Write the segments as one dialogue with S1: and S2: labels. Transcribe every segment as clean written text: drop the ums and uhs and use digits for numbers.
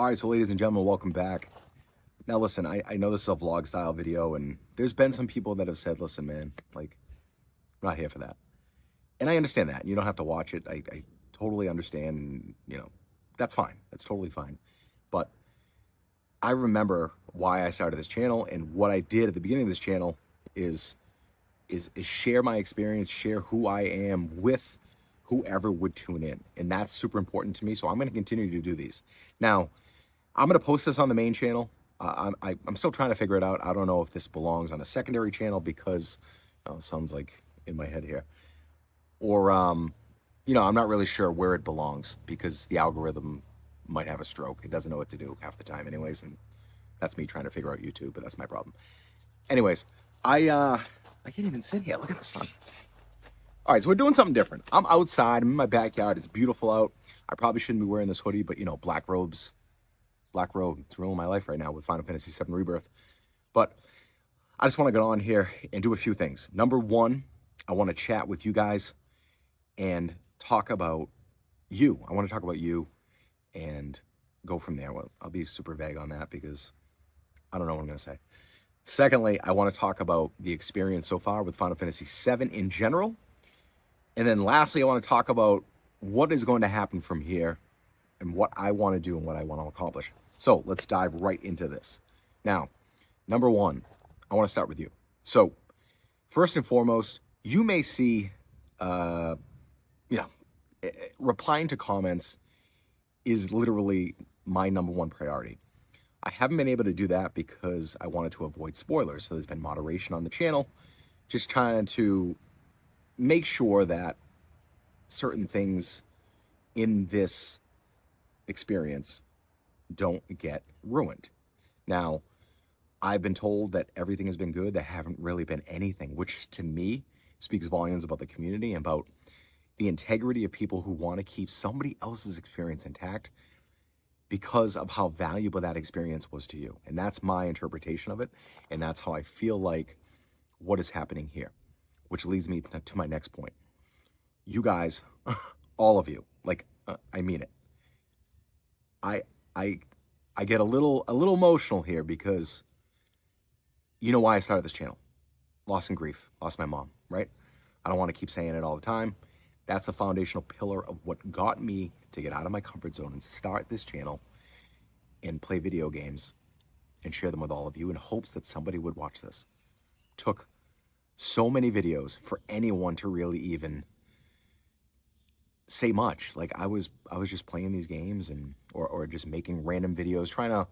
S1: All right, so ladies and gentlemen, welcome back. Now listen, I know this is a vlog style video, and there's been some people that have said, listen, man, like, I'm not here for that. And I understand that. You don't have to watch it. I totally understand, and, you know, that's fine. That's totally fine. But I remember why I started this channel, and what I did at the beginning of this channel is share my experience, share who I am with whoever would tune in. And that's super important to me, so I'm going to continue to do these. Now, I'm going to post this on the main channel. I'm still trying to figure it out. I don't know if this belongs on a secondary channel because, oh, it sounds like in my head here. Or, you know, I'm not really sure where it belongs because the algorithm might have a stroke. It doesn't know what to do half the time anyways, and that's me trying to figure out YouTube, but that's my problem. Anyways, I can't even sit here. Look at the sun. All right, so we're doing something different. I'm outside. I'm in my backyard. It's beautiful out. I probably shouldn't be wearing this hoodie, but, you know, black robes. Black robe. It's ruling my life right now with Final Fantasy VII Rebirth. But I just want to get on here and do a few things. Number one, I want to chat with you guys and talk about you. I want to talk about you and go from there. Well, I'll be super vague on that because I don't know what I'm going to say. Secondly, I want to talk about the experience so far with Final Fantasy VII in general. And then lastly, I want to talk about what is going to happen from here and what I want to do and what I want to accomplish. So let's dive right into this. Now, number one, I want to start with you. So first and foremost, you may see, replying to comments is literally my number one priority. I haven't been able to do that because I wanted to avoid spoilers. So there's been moderation on the channel, just trying to make sure that certain things in this experience don't get ruined. Now, I've been told that everything has been good. There haven't really been anything, which to me speaks volumes about the community and about the integrity of people who want to keep somebody else's experience intact because of how valuable that experience was to you. And that's my interpretation of it. And that's how I feel like what is happening here, which leads me to my next point. You guys, all of you, like, I mean it. I get a little emotional here because you know why I started this channel. Loss and grief. Lost my mom, right? I don't want to keep saying it all the time. That's the foundational pillar of what got me to get out of my comfort zone and start this channel and play video games and share them with all of you in hopes that somebody would watch this. Took so many videos for anyone to really even say much. Like I was just playing these games and or just making random videos, trying to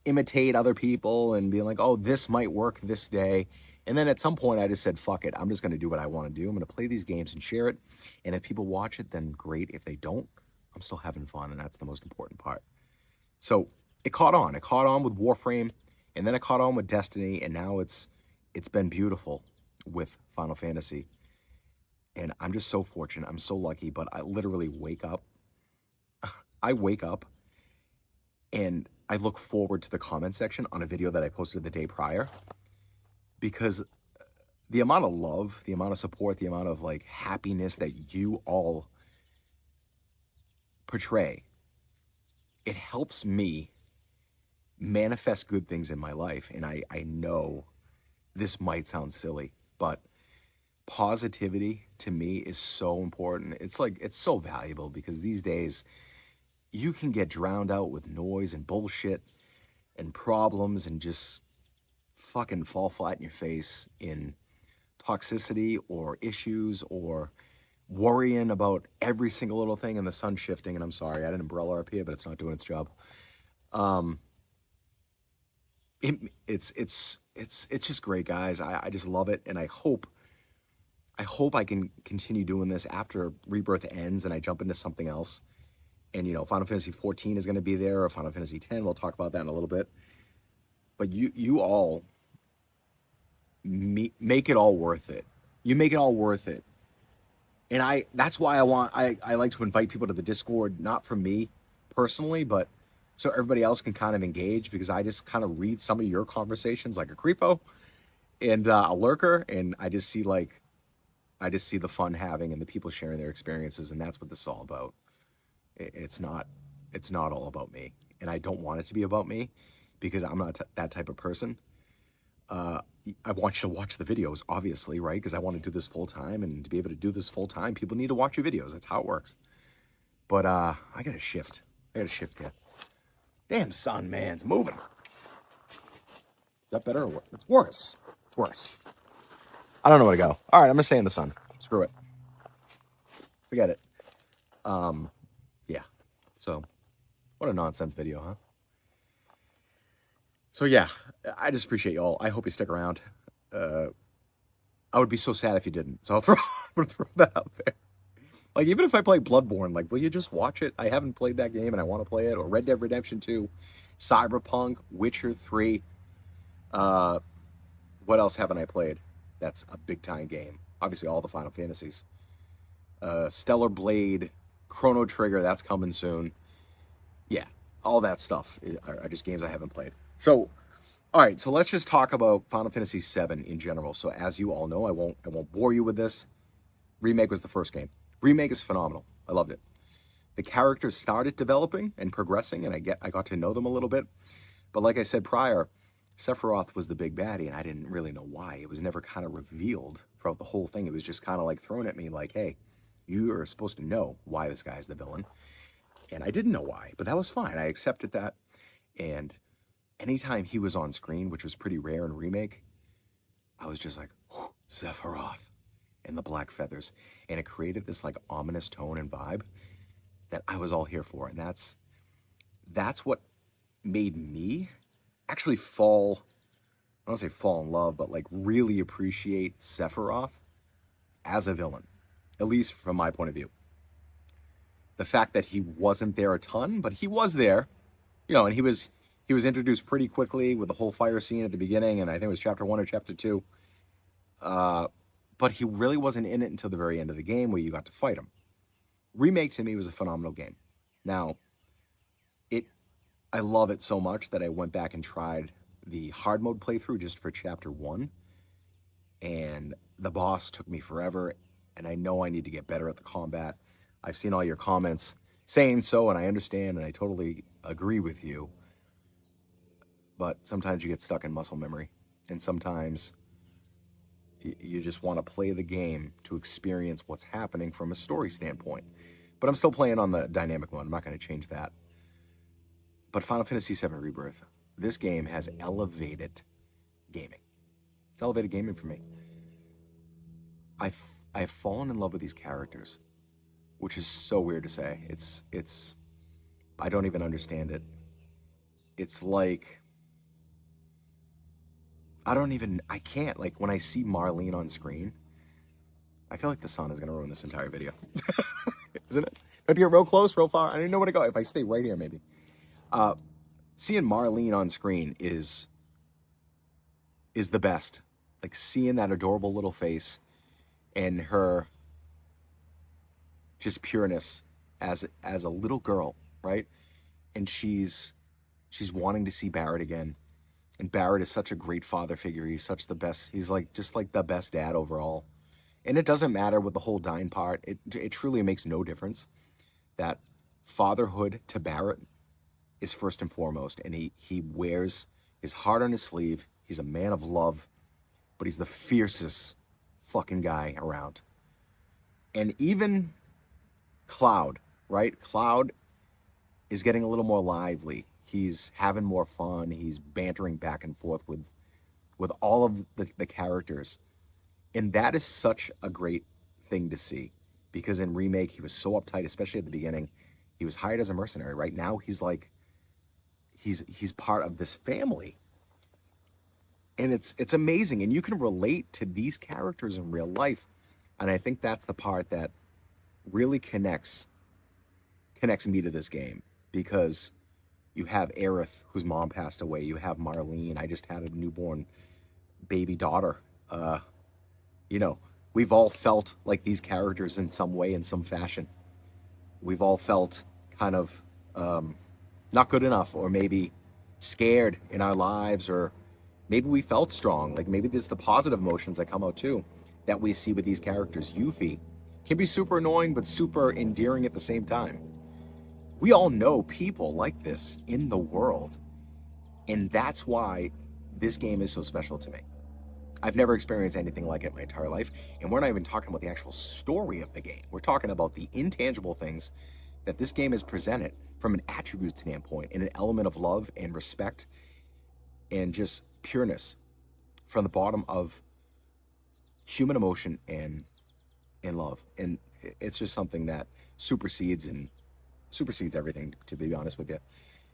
S1: imitate other people and being like, oh, this might work this day. And then at some point I just said, fuck it. I'm just going to do what I want to do. I'm going to play these games and share it. And if people watch it, then great. If they don't, I'm still having fun. And that's the most important part. So it caught on. It caught on with Warframe, and then it caught on with Destiny. And now it's been beautiful with Final Fantasy. And I'm just so fortunate. I'm so lucky, but I literally wake up. I wake up and I look forward to the comment section on a video that I posted the day prior because the amount of love, the amount of support, the amount of like happiness that you all portray, it helps me manifest good things in my life. And I know this might sound silly, but positivity to me is so important. It's like, it's so valuable because these days you can get drowned out with noise and bullshit and problems and just fucking fall flat in your face in toxicity or issues or worrying about every single little thing and the sun shifting. And I'm sorry, I had an umbrella up here, but it's not doing its job. It's just great, guys. I just love it. And I hope I can continue doing this after Rebirth ends and I jump into something else. And, you know, Final Fantasy 14 is going to be there, or Final Fantasy 10. We'll talk about that in a little bit. But you all make it all worth it. You make it all worth it. And that's why I like to invite people to the Discord, not from me personally, but so everybody else can kind of engage, because I just kind of read some of your conversations like a creepo and a lurker, and I just see the fun having and the people sharing their experiences, and that's what this is all about. It's not all about me. and I don't want it to be about me because I'm not that type of person. I want you to watch the videos, obviously, right? Because I want to do this full time, and to be able to do this full time, people need to watch your videos. That's how it works. But I gotta shift. Here. Damn sun, man, it's moving. Is that better or what? It's worse. It's worse. I don't know where to go. All right, I'm gonna stay in the sun. Screw it. Forget it. Yeah. So, what a nonsense video, huh? So yeah, I just appreciate y'all. I hope you stick around. I would be so sad if you didn't. So I'm gonna throw that out there. Like, even if I play Bloodborne, like, will you just watch it? I haven't played that game and I want to play it. Or Red Dead Redemption 2, Cyberpunk, Witcher 3. What else haven't I played? That's a big time game. Obviously, all the Final Fantasies. Stellar Blade, Chrono Trigger, that's coming soon. Yeah, all that stuff are just games I haven't played. So, all right, so let's just talk about Final Fantasy VII in general. So, as you all know, I won't bore you with this. Remake was the first game. Remake is phenomenal. I loved it. The characters started developing and progressing, and I got to know them a little bit. But like I said prior, Sephiroth was the big baddie, and I didn't really know why. It was never kind of revealed throughout the whole thing. It was just kind of like thrown at me like, hey, you are supposed to know why this guy's the villain. And I didn't know why, but that was fine. I accepted that. And anytime he was on screen, which was pretty rare in Remake, I was just like, Sephiroth and the black feathers. And it created this like ominous tone and vibe that I was all here for. And that's what made me actually fall, I don't say fall in love, but like really appreciate Sephiroth as a villain, at least from my point of view. The fact that he wasn't there a ton, but he was there, and he was introduced pretty quickly with the whole fire scene at the beginning, and I think it was chapter 1 or chapter 2. But he really wasn't in it until the very end of the game where you got to fight him. Remake to me was a phenomenal game. Now, I love it so much that I went back and tried the hard mode playthrough just for chapter 1, and the boss took me forever, and I know I need to get better at the combat. I've seen all your comments saying so, and I understand, and I totally agree with you. But sometimes you get stuck in muscle memory, and sometimes you just want to play the game to experience what's happening from a story standpoint. But I'm still playing on the dynamic one. I'm not going to change that. But Final Fantasy VII Rebirth, this game has elevated gaming. It's elevated gaming for me. I've fallen in love with these characters, which is so weird to say. It's I don't even understand it. It's like, I can't, like, when I see Marlene on screen, I feel like the sun is going to ruin this entire video. Isn't it? Do I have to get real close, real far? I don't even know where to go. If I stay right here, maybe. Seeing Marlene on screen is the best. Like, seeing that adorable little face and her just pureness as a little girl, right? And she's wanting to see Barrett again. And Barrett is such a great father figure. He's such the best. He's like just like the best dad overall. And it doesn't matter with the whole dying part. It truly makes no difference. That fatherhood to Barrett is first and foremost. And he wears his heart on his sleeve. He's a man of love, but he's the fiercest fucking guy around. And even Cloud, right? Cloud is getting a little more lively. He's having more fun. He's bantering back and forth with all of the characters. And that is such a great thing to see. Because in Remake, he was so uptight, especially at the beginning. He was hired as a mercenary. Right now, he's like, he's part of this family. And it's amazing. And you can relate to these characters in real life. And I think that's the part that really connects me to this game. Because you have Aerith, whose mom passed away. You have Marlene. I just had a newborn baby daughter. We've all felt like these characters in some way, in some fashion. We've all felt kind of not good enough, or maybe scared in our lives, or maybe we felt strong. Like, maybe there's the positive emotions that come out too, that we see with these characters. Yuffie can be super annoying, but super endearing at the same time. We all know people like this in the world. And that's why this game is so special to me. I've never experienced anything like it my entire life. And we're not even talking about the actual story of the game. We're talking about the intangible things that this game is presented from an attribute standpoint and an element of love and respect and just pureness from the bottom of human emotion and love. And it's just something that supersedes everything, to be honest with you.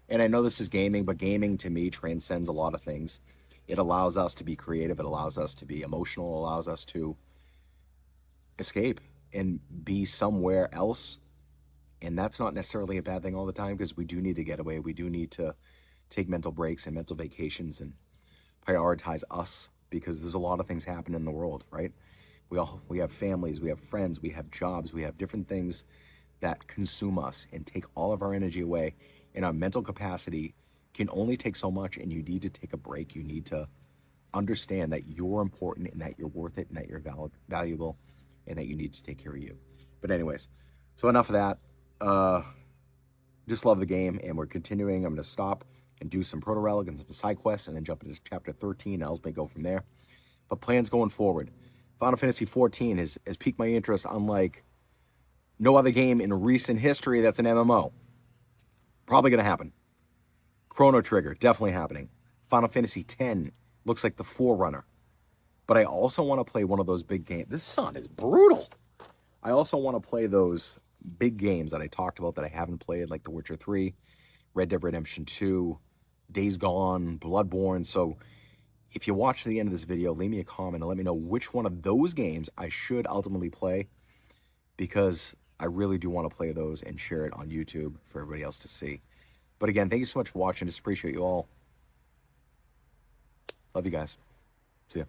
S1: And I know this is gaming, but gaming to me transcends a lot of things. It allows us to be creative. It allows us to be emotional. It allows us to escape and be somewhere else. And that's not necessarily a bad thing all the time, because we do need to get away. We do need to take mental breaks and mental vacations and prioritize us, because there's a lot of things happening in the world, right? We have families, we have friends, we have jobs, we have different things that consume us and take all of our energy away. And our mental capacity can only take so much, and you need to take a break. You need to understand that you're important and that you're worth it and that you're valuable and that you need to take care of you. But anyways, so enough of that. Just love the game, and we're continuing. I'm going to stop and do some proto relic and some side quests, and then jump into chapter 13 and ultimately go from there. But plans going forward. Final Fantasy XIV has piqued my interest unlike no other game in recent history that's an MMO. Probably going to happen. Chrono Trigger, definitely happening. Final Fantasy X looks like the forerunner. But I also want to play one of those big games. This sun is brutal. I also want to play those big games that I talked about that I haven't played, like The Witcher 3, Red Dead Redemption 2, Days Gone, Bloodborne. So if you watch the end of this video, leave me a comment and let me know which one of those games I should ultimately play, because I really do want to play those and share it on YouTube for everybody else to see. But again, thank you so much for watching. Just appreciate you all. Love you guys. See ya.